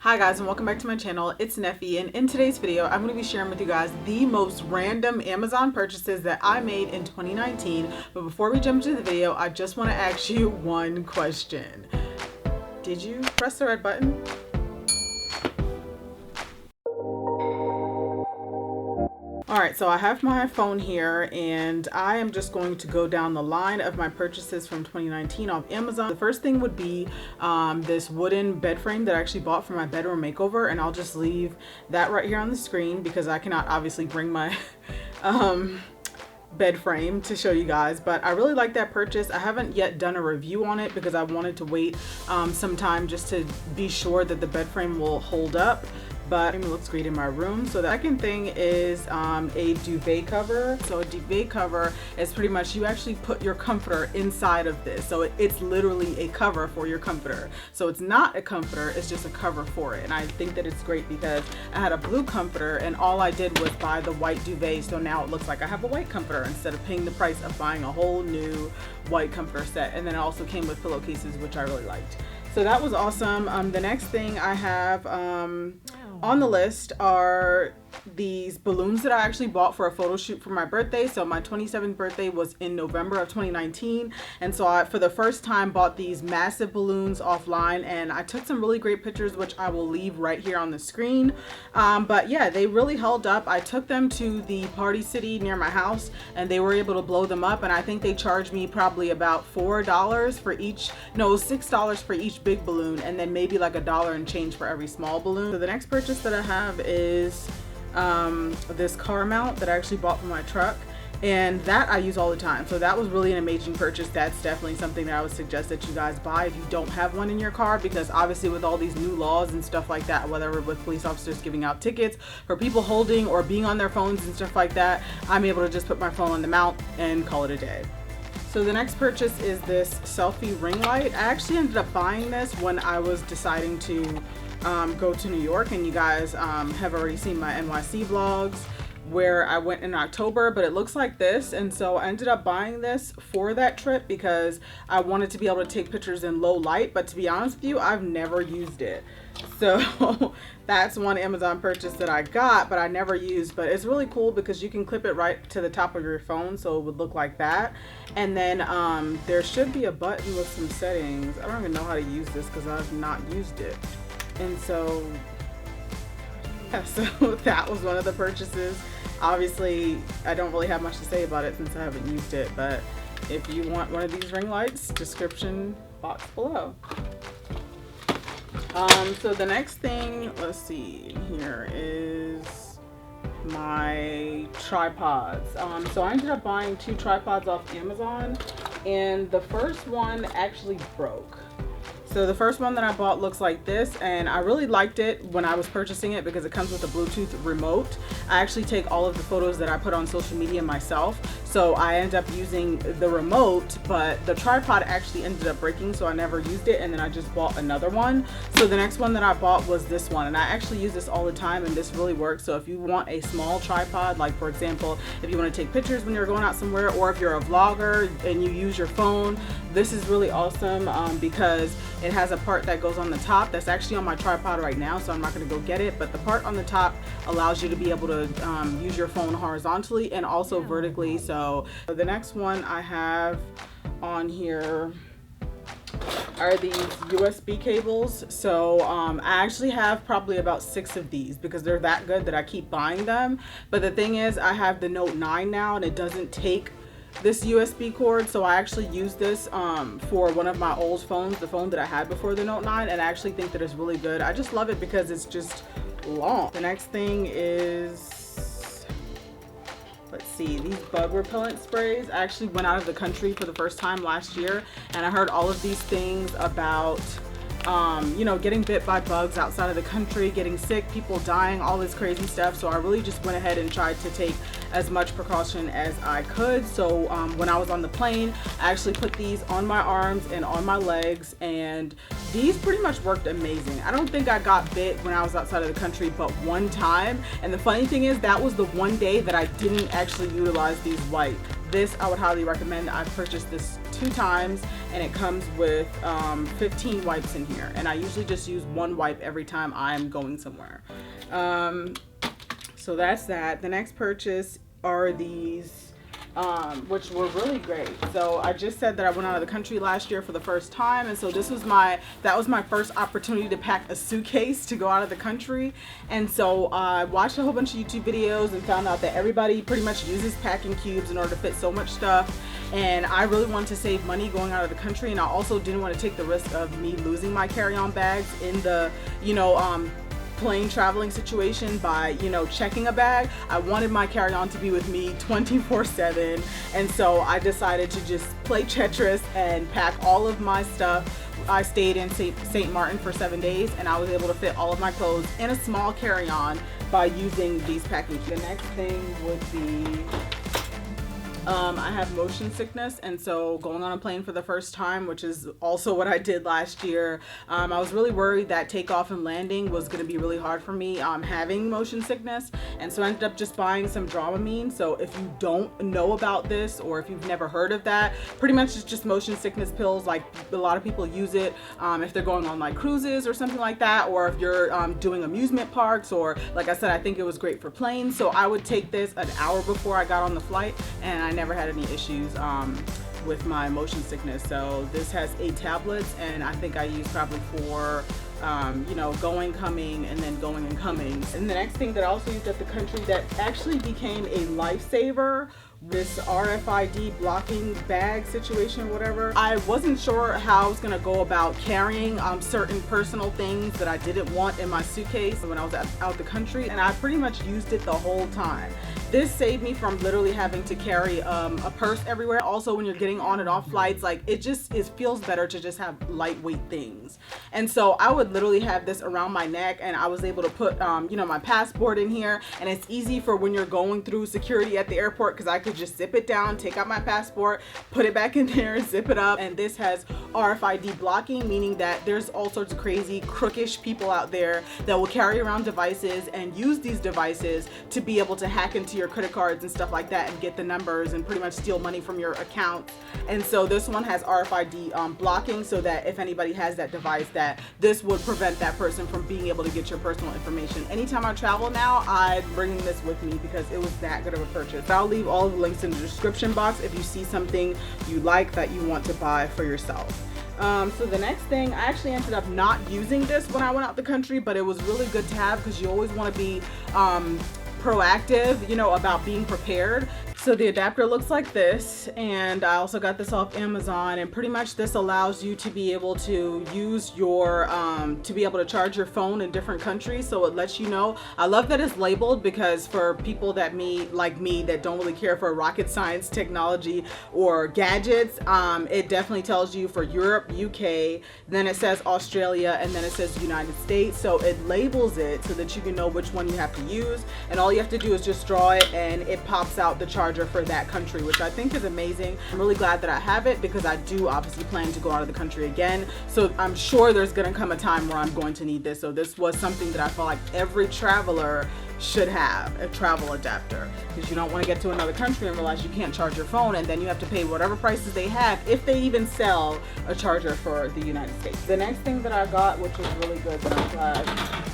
Hi guys, and welcome back to my channel. It's Nefie, and in today's video I'm going to be sharing with you guys the most random Amazon purchases that I made in 2019. But before we jump into the video, I just want to ask you one question. Did you press the red button? Alright, so I have my phone here and I am just going to go down the line of my purchases from 2019 off Amazon. The first thing would be this wooden bed frame that I actually bought for my bedroom makeover, and I'll just leave that right here on the screen because I cannot obviously bring my bed frame to show you guys, but I really like that purchase. I haven't yet done a review on it because I wanted to wait some time just to be sure that the bed frame will hold up. But it looks great in my room. So the second thing is a duvet cover. So a duvet cover is pretty much, you actually put your comforter inside of this. So it's literally a cover for your comforter. So it's not a comforter, it's just a cover for it. And I think that it's great because I had a blue comforter and all I did was buy the white duvet. So now it looks like I have a white comforter instead of paying the price of buying a whole new white comforter set. And then it also came with pillowcases, which I really liked. So that was awesome. The next thing I have on the list are these balloons that I actually bought for a photo shoot for my birthday. So my 27th birthday was in November of 2019, and so I for the first time bought these massive balloons offline, and I took some really great pictures which I will leave right here on the screen. But yeah, they really held up. I took them to the Party City near my house and they were able to blow them up, and I think they charged me probably about $4 for each, no, $6 for each big balloon, and then maybe like $1 and change for every small balloon. So the next purchase that I have is this car mount that I actually bought for my truck, and that I use all the time. So that was really an amazing purchase. That's definitely something that I would suggest that you guys buy if you don't have one in your car, because obviously with all these new laws and stuff like that, whether with police officers giving out tickets for people holding or being on their phones and stuff like that, I'm able to just put my phone on the mount and call it a day. So the next purchase is this Selfie ring light. I actually ended up buying this when I was deciding to go to New York, and you guys have already seen my NYC vlogs where I went in October, but it looks like this, and so I ended up buying this for that trip because I wanted to be able to take pictures in low light. But to be honest with you, I've never used it, so that's one Amazon purchase that I got but I never used. But it's really cool because you can clip it right to the top of your phone, so it would look like that. And then there should be a button with some settings. I don't even know how to use this because I've not used it. And so yeah, so that was one of the purchases. Obviously I don't really have much to say about it since I haven't used it, but if you want one of these ring lights, description box below. So the next thing, let's see, here is my tripods. So I ended up buying 2 tripods off Amazon, and the first one actually broke. So the first one that I bought looks like this, and I really liked it when I was purchasing it because it comes with a Bluetooth remote. I actually take all of the photos that I put on social media myself, so I end up using the remote, but the tripod actually ended up breaking, so I never used it, and then I just bought another one. So the next one that I bought was this one, and I actually use this all the time, and this really works. So if you want a small tripod, like for example, if you want to take pictures when you're going out somewhere, or if you're a vlogger and you use your phone, this is really awesome because it has a part that goes on the top that's actually on my tripod right now, so I'm not going to go get it, but the part on the top allows you to be able to use your phone horizontally and also vertically. So the next one I have on here are these USB cables. So I actually have probably about 6 of these because they're that good that I keep buying them. But the thing is, I have the Note 9 now, and it doesn't take this USB cord, so I actually use this for one of my old phones, the phone that I had before the Note 9, and I actually think that it's really good. I just love it because it's just long. The next thing is, let's see, these bug repellent sprays. I actually went out of the country for the first time last year, and I heard all of these things about you know, getting bit by bugs outside of the country, getting sick, people dying, all this crazy stuff. So I really just went ahead and tried to take as much precaution as I could. So when I was on the plane, I actually put these on my arms and on my legs, and these pretty much worked amazing. I don't think I got bit when I was outside of the country but one time, and the funny thing is that was the one day that I didn't actually utilize these wipes. this I would highly recommend. I've purchased this 2 times, and it comes with 15 wipes in here, and I usually just use 1 wipe every time I'm going somewhere. So that's that. The next purchase are these, which were really great. So I just said that I went out of the country last year for the first time, and so that was my first opportunity to pack a suitcase to go out of the country. And so I watched a whole bunch of YouTube videos and found out that everybody pretty much uses packing cubes in order to fit so much stuff. And I really wanted to save money going out of the country, and I also didn't want to take the risk of me losing my carry-on bags in the, plane traveling situation by, checking a bag. I wanted my carry-on to be with me 24/7, and so I decided to just play Tetris and pack all of my stuff. I stayed in St. Martin for 7 days, and I was able to fit all of my clothes in a small carry-on by using these packing cubes. The next thing would be, I have motion sickness, and so going on a plane for the first time, which is also what I did last year, I was really worried that takeoff and landing was going to be really hard for me having motion sickness, and so I ended up just buying some Dramamine. So if you don't know about this, or if you've never heard of that, pretty much it's just motion sickness pills. Like, a lot of people use it if they're going on like cruises or something like that, or if you're doing amusement parks, or like I said, I think it was great for planes. So I would take this an hour before I got on the flight, and I never had any issues with my motion sickness. So this has 8 tablets, and I think I use probably 4 going, coming, and then going and coming. And the next thing that I also used at the country that actually became a lifesaver, this RFID blocking bag situation, whatever. I wasn't sure how I was gonna go about carrying certain personal things that I didn't want in my suitcase when I was out the country, and I pretty much used it the whole time. This saved me from literally having to carry a purse everywhere. Also, when you're getting on and off flights, like, it feels better to just have lightweight things. And so I would literally have this around my neck, and I was able to put my passport in here, and it's easy for when you're going through security at the airport, because I could just zip it down, take out my passport, put it back in there, zip it up. And this has RFID blocking, meaning that there's all sorts of crazy crookish people out there that will carry around devices and use these devices to be able to hack into your credit cards and stuff like that and get the numbers and pretty much steal money from your account. And so this one has RFID blocking, so that if anybody has that device, that this would prevent that person from being able to get your personal information. Anytime I travel now, I'm bringing this with me because it was that good of a purchase. I'll leave all of the links in the description box if you see something you like that you want to buy for yourself. So the next thing, I actually ended up not using this when I went out the country, but it was really good to have because you always want to be proactive, about being prepared. So the adapter looks like this, and I also got this off Amazon, and pretty much this allows you to be able to use your to be able to charge your phone in different countries. So it lets you know. I love that it's labeled, because for people like me that don't really care for rocket science, technology, or gadgets, it definitely tells you for Europe, UK, then it says Australia, and then it says United States. So it labels it so that you can know which one you have to use, and all you have to do is just draw it, and it pops out the charger for that country, which I think is amazing. I'm really glad that I have it, because I do obviously plan to go out of the country again. So I'm sure there's gonna come a time where I'm going to need this. So this was something that I felt like every traveler should have, a travel adapter, because you don't want to get to another country and realize you can't charge your phone, and then you have to pay whatever prices they have, if they even sell a charger for the United States. The next thing that I got, which was really good, that I'm glad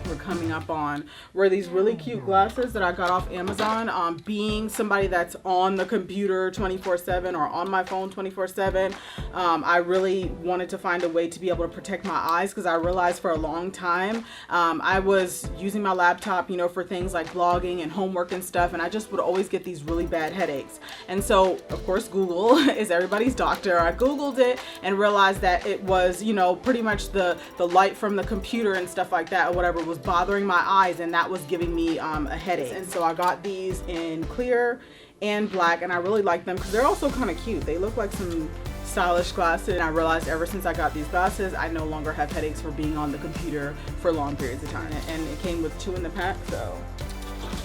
we're coming up on, were these really cute glasses that I got off Amazon. Being somebody that's on the computer 24/7 or on my phone 24/7, I really wanted to find a way to be able to protect my eyes, because I realized for a long time I was using my laptop, for things like blogging and homework and stuff, and I just would always get these really bad headaches. And so, of course, Google is everybody's doctor. I Googled it and realized that it was, pretty much the light from the computer and stuff like that, or whatever, was bothering my eyes, and that was giving me a headache. And so I got these in clear and black, and I really like them because they're also kind of cute. They look like some stylish glasses, and I realized ever since I got these glasses, I no longer have headaches for being on the computer for long periods of time. And it came with 2 in the pack, so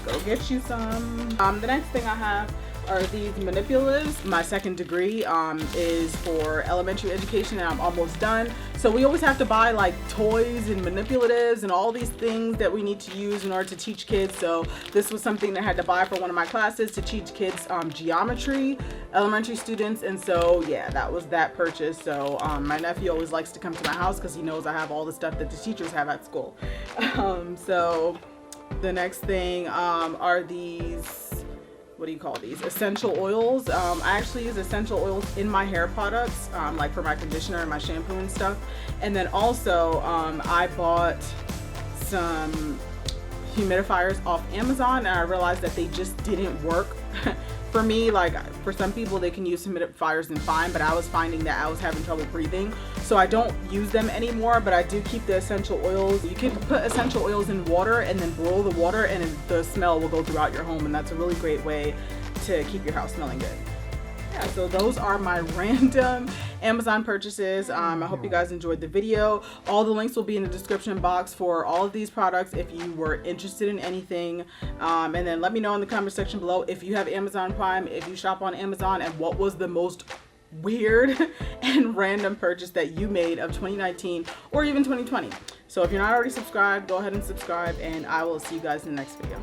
go get you some. The next thing I have are these Manipulators. My second degree is for elementary education, and I'm almost done. So we always have to buy like toys and manipulatives and all these things that we need to use in order to teach kids. So this was something that I had to buy for one of my classes to teach kids geometry, elementary students. And so yeah, that was that purchase. So my nephew always likes to come to my house because he knows I have all the stuff that the teachers have at school. So the next thing are these, what do you call these, essential oils. I actually use essential oils in my hair products, like for my conditioner and my shampoo and stuff. And then also I bought some humidifiers off Amazon, and I realized that they just didn't work for me. Like for some people they can use humidifiers and fine, but I was finding that I was having trouble breathing, so I don't use them anymore. But I do keep the essential oils. You can put essential oils in water and then boil the water, and the smell will go throughout your home, and that's a really great way to keep your house smelling good. Yeah, so those are my random Amazon purchases. I hope you guys enjoyed the video. All the links will be in the description box for all of these products if you were interested in anything. And then let me know in the comment section below if you have Amazon Prime, if you shop on Amazon, and what was the most weird and random purchase that you made of 2019 or even 2020. So if you're not already subscribed, go ahead and subscribe, and I will see you guys in the next video.